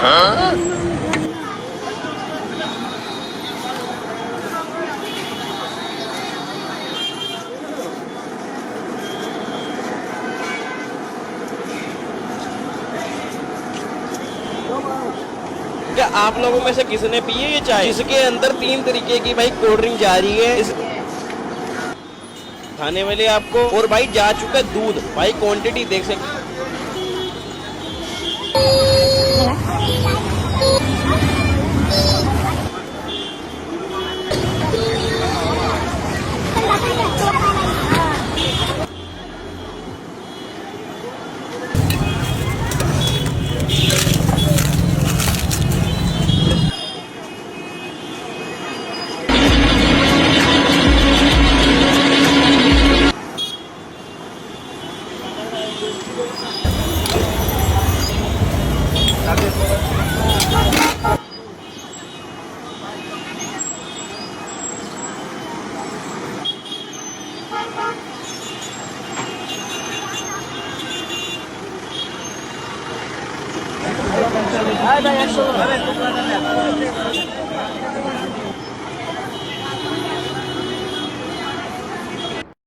क्या आप लोगों में से किसने पी है ये चाय जिसके अंदर 3 तरीके की भाई कोल्ड ड्रिंक जा रही है खाने वाले आपको, और भाई जा चुका है दूध, भाई क्वांटिटी देख सकते। هذا يشرب